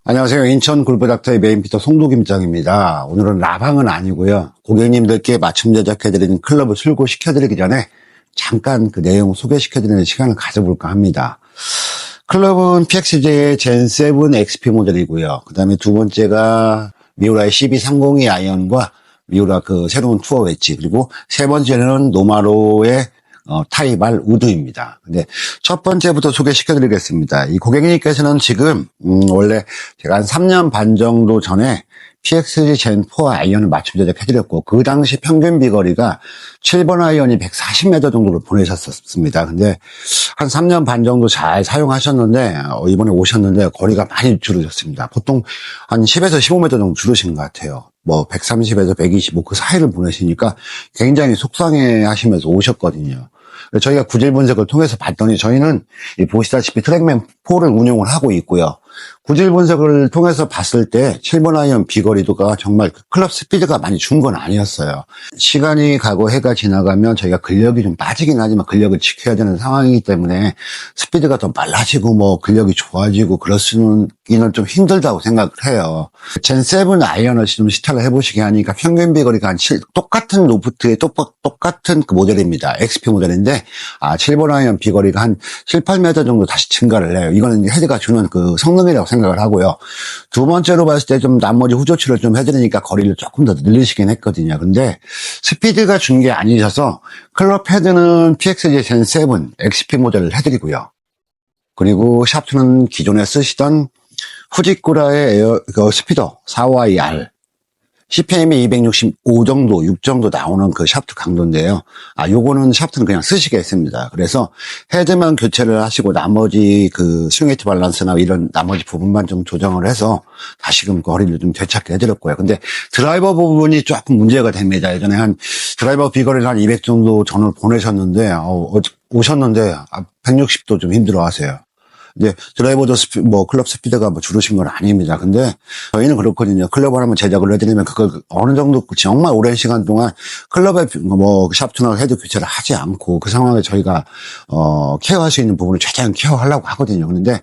안녕하세요. 인천 골프닥터의 메인피터 송도김장입니다. 오늘은 라방은 아니고요. 고객님들께 맞춤 제작해드리는 클럽을 출고시켜드리기 전에 잠깐 그 내용 소개시켜드리는 시간을 가져볼까 합니다. 클럽은 PXJ의 젠7 XP 모델이고요. 그 다음에 두 번째가 미우라의 CB302 아이언과 미우라 그 새로운 투어 웨지, 그리고 세 번째는 노마로의 타입 R 우드입니다. 근데 첫 번째부터 소개시켜드리겠습니다. 이 고객님께서는 지금 원래 제가 한 3년 반 정도 전에 PXG 젠4 아이언을 맞춤 제작해드렸고, 그 당시 평균 비거리가 7번 아이언이 140m 정도를 보내셨었습니다. 근데 한 3년 반 정도 잘 사용하셨는데 이번에 오셨는데 거리가 많이 줄어졌습니다. 보통 한 10에서 15m 정도 줄으신 것 같아요. 뭐 130에서 125 그 사이를 보내시니까 굉장히 속상해 하시면서 오셨거든요. 저희가 구질 분석을 통해서 봤더니 저희는 보시다시피 트랙맨 4를 운용을 하고 있고요. 구질 분석을 통해서 봤을 때 7번 아이언 비거리도가 정말 클럽 스피드가 많이 준 건 아니었어요. 시간이 가고 해가 지나가면 저희가 근력이 좀 빠지긴 하지만 근력을 지켜야 되는 상황이기 때문에 스피드가 더 빨라지고 뭐 근력이 좋아지고 그럴수는 좀 힘들다고 생각을 해요. 젠7 아이언을 좀 시타를 해보시게 하니까 평균 비거리가 한 똑같은 로프트의 똑같은 그 모델입니다. XP 모델인데 7번 아이언 비거리가 한 7, 8m 정도 다시 증가를 해요. 이거는 헤드가 주는 그 성능이라고 생각을 하고요. 두 번째로 봤을 때 좀 나머지 후조치를 좀 해드리니까 거리를 조금 더 늘리시긴 했거든요. 근데 스피드가 준 게 아니셔서 클럽 헤드는 PXG 젠7 XP 모델을 해드리고요. 그리고 샤프트는 기존에 쓰시던 후지쿠라의 스피더 4YR CPM이 265 정도, 6 정도 나오는 그 샤프트 강도인데요. 요거는 샤프트는 그냥 쓰시겠습니다. 그래서 헤드만 교체를 하시고 나머지 그 스윙 웨이트 밸런스나 이런 나머지 부분만 좀 조정을 해서 다시금 거리를 좀 되찾게 해드렸고요. 근데 드라이버 부분이 조금 문제가 됩니다. 예전에 한 드라이버 비거리를 한 200 정도 전을 보내셨는데, 오셨는데 160도 좀 힘들어 하세요. 이제 드라이버도 클럽 스피드가 줄으신 건 아닙니다. 근데 저희는 그렇거든요. 클럽을 한번 제작을 해드리면 그걸 어느 정도 정말 오랜 시간 동안 클럽의 샤프트나 헤드 교체를 하지 않고 그 상황에 저희가 케어할 수 있는 부분을 최대한 케어하려고 하거든요. 그런데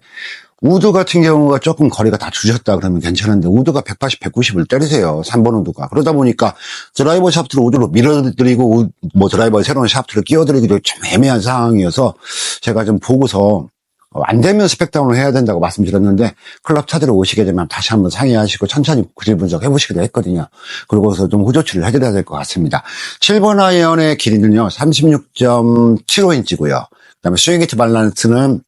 우드 같은 경우가 조금 거리가 다 줄으셨다 그러면 괜찮은데 우드가 180, 190을 때리세요. 3번 우드가. 그러다 보니까 드라이버 샤프트를 우드로 밀어드리고 드라이버에 새로운 샤프트를 끼워드리기도 좀 애매한 상황이어서 제가 좀 보고서 안 되면 스펙다운을 해야 된다고 말씀드렸는데 클럽 차들을 오시게 되면 다시 한번 상의하시고 천천히 구질 분석 해보시기도 했거든요. 그러고서 좀 후조치를 해드려야 될 것 같습니다. 7번 아이언의 길이는요 36.75인치고요. 그다음에 스윙 히트 밸런스는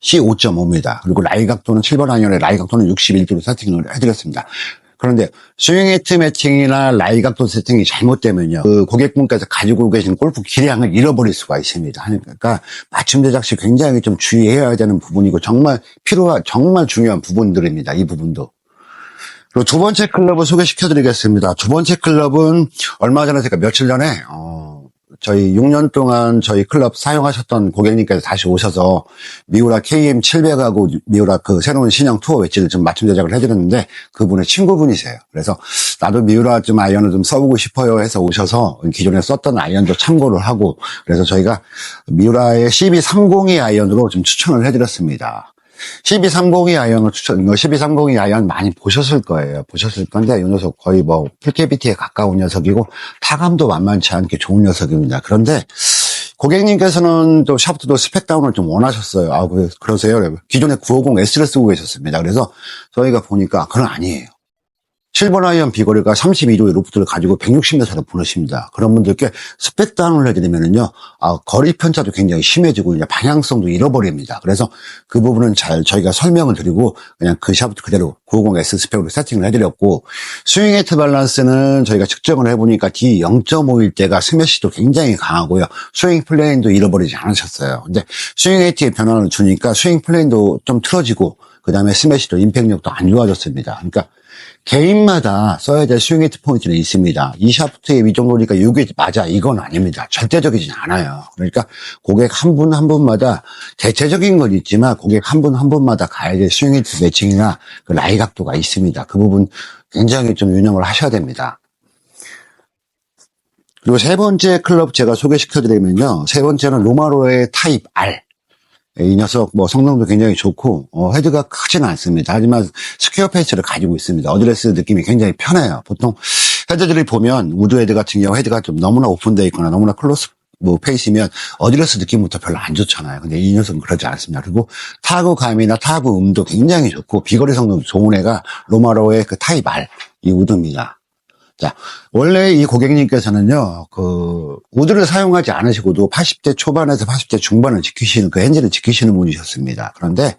C5.5입니다. 그리고 라이 각도는 7번 아이언의 라이 각도는 61도로 세팅을 해드렸습니다. 그런데 스윙 히트 매칭이나 라이 각도 세팅이 잘못되면요, 그 고객분께서 가지고 계신 골프 기량을 잃어버릴 수가 있습니다. 그러니까 맞춤 제작 시 굉장히 좀 주의해야 되는 부분이고 정말 정말 중요한 부분들입니다. 이 부분도. 그리고 두 번째 클럽을 소개시켜드리겠습니다. 두 번째 클럽은 얼마 전에 제가 며칠 전에 저희 6년 동안 저희 클럽 사용하셨던 고객님께서 다시 오셔서 미우라 KM700하고 미우라 그 새로운 신형 투어 웨지를 좀 맞춤 제작을 해드렸는데 그분의 친구분이세요. 그래서 나도 미우라 좀 아이언을 좀 써보고 싶어요 해서 오셔서 기존에 썼던 아이언도 참고를 하고 그래서 저희가 미우라의 CB302 아이언으로 좀 추천을 해드렸습니다. CB302 아이언을 CB302 아이언 많이 보셨을 거예요. 보셨을 건데, 이 녀석 거의 풀캐비티에 가까운 녀석이고, 타감도 만만치 않게 좋은 녀석입니다. 그런데, 고객님께서는 또 샤프트도 스펙다운을 좀 원하셨어요. 그러세요? 기존에 950S를 쓰고 계셨습니다. 그래서 저희가 보니까 그건 아니에요. 7번 아이언 비거리가 32도의 로프트를 가지고 160m를 보내십니다. 그런 분들께 스펙다운을 해드리면은요, 거리 편차도 굉장히 심해지고, 이제 방향성도 잃어버립니다. 그래서 그 부분은 잘 저희가 설명을 드리고, 그냥 그 샤프트 그대로 950S 스펙으로 세팅을 해드렸고, 스윙 헤이트 밸런스는 저희가 측정을 해보니까 D0.5일 때가 스매시도 굉장히 강하고요, 스윙 플레인도 잃어버리지 않으셨어요. 근데 스윙 헤이트에 변화를 주니까 스윙 플레인도 좀 틀어지고, 그 다음에 스매시도 임팩력도 안 좋아졌습니다. 그러니까, 개인마다 써야 될 스윙 히트 포인트는 있습니다. 이 샤프트의 이 정도니까 이게 맞아, 이건 아닙니다. 절대적이진 않아요. 그러니까 고객 한 분 한 분마다 대체적인 건 있지만 고객 한 분 한 분마다 가야 될 스윙 히트 매칭이나 그 라이 각도가 있습니다. 그 부분 굉장히 좀 유념을 하셔야 됩니다. 그리고 세 번째 클럽 제가 소개시켜드리면요, 세 번째는 노마로의 타입 R. 이 녀석 뭐 성능도 굉장히 좋고 헤드가 크지는 않습니다. 하지만 스퀘어 페이스를 가지고 있습니다. 어드레스 느낌이 굉장히 편해요. 보통 헤드들이 보면 우드 헤드 같은 경우 헤드가 좀 너무나 오픈되어 있거나 너무나 클로스 뭐 페이스면 어드레스 느낌부터 별로 안 좋잖아요. 근데 이 녀석은 그러지 않습니다. 그리고 타구감이나 타구 음도 굉장히 좋고 비거리 성능도 좋은 애가 로마로의 그 타입 R 이 우드입니다. 자, 원래 이 고객님께서는요, 우드를 사용하지 않으시고도 80대 초반에서 80대 중반을 지키시는, 그 엔진을 지키시는 분이셨습니다. 그런데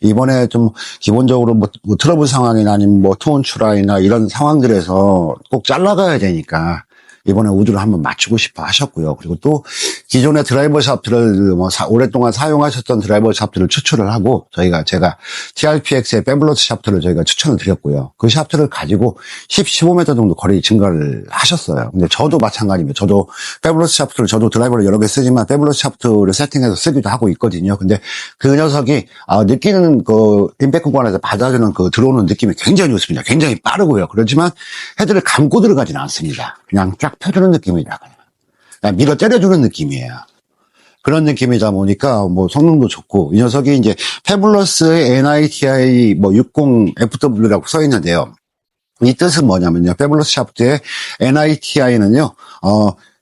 이번에 좀 기본적으로 뭐 트러블 상황이나 아니면 뭐 투혼 출하이나 이런 상황들에서 꼭 잘라가야 되니까 이번에 우드를 한번 맞추고 싶어 하셨고요. 그리고 또 기존의 드라이버 샤프트를 오랫동안 사용하셨던 드라이버 샤프트를 추출을 하고 제가 TRPX의 펜블러스 샤프트를 저희가 추천을 드렸고요. 그 샤프트를 가지고 15m 정도 거리 증가를 하셨어요. 근데 저도 마찬가지입니다. 저도 펜블러스 샤프트를 저도 드라이버를 여러 개 쓰지만 펜블러스 샤프트를 세팅해서 쓰기도 하고 있거든요. 근데 그 녀석이 느끼는 그 임팩트 구간에서 받아주는 그 들어오는 느낌이 굉장히 좋습니다. 굉장히 빠르고요. 그렇지만 헤드를 감고 들어가지는 않습니다. 그냥 쫙 펴주는 느낌이다. 그냥 밀어 때려주는 느낌이에요. 그런 느낌이다 보니까 뭐 성능도 좋고 이 녀석이 이제 페블러스의 NITI 뭐 60FW라고 써 있는데요. 이 뜻은 뭐냐면요. 페블러스 샤프트의 NITI는요.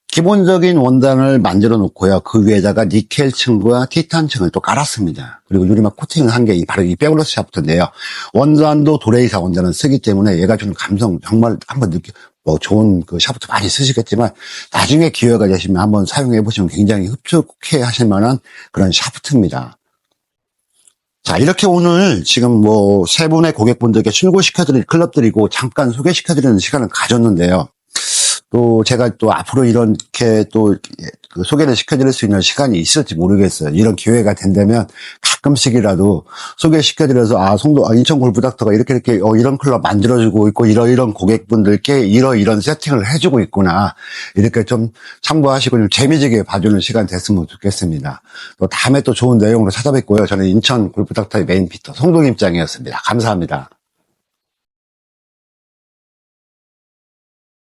기본적인 원단을 만들어 놓고요. 그 위에다가 니켈 층과 티탄 층을 또 깔았습니다. 그리고 유리막 코팅을 한 게 바로 이 페블러스 샤프트인데요. 원단도 도레이사 원단을 쓰기 때문에 얘가 주는 감성 정말 한번 좋은 그 샤프트 많이 쓰시겠지만 나중에 기회가 되시면 한번 사용해 보시면 굉장히 흡족해 하실 만한 그런 샤프트입니다. 자, 이렇게 오늘 지금 뭐 세 분의 고객분들께 출고시켜드릴 클럽들이고 잠깐 소개시켜드리는 시간을 가졌는데요. 또 제가 또 앞으로 이렇게 또 그 소개를 시켜드릴 수 있는 시간이 있을지 모르겠어요. 이런 기회가 된다면 가끔씩이라도 소개시켜드려서 인천 골프닥터가 이렇게 이런 클럽 만들어주고 있고 이런 고객분들께 이런 세팅을 해주고 있구나. 이렇게 좀 참고하시고 좀 재미지게 봐주는 시간 됐으면 좋겠습니다. 또 다음에 또 좋은 내용으로 찾아뵙고요. 저는 인천 골프닥터의 메인 피터 송동임장이었습니다. 감사합니다.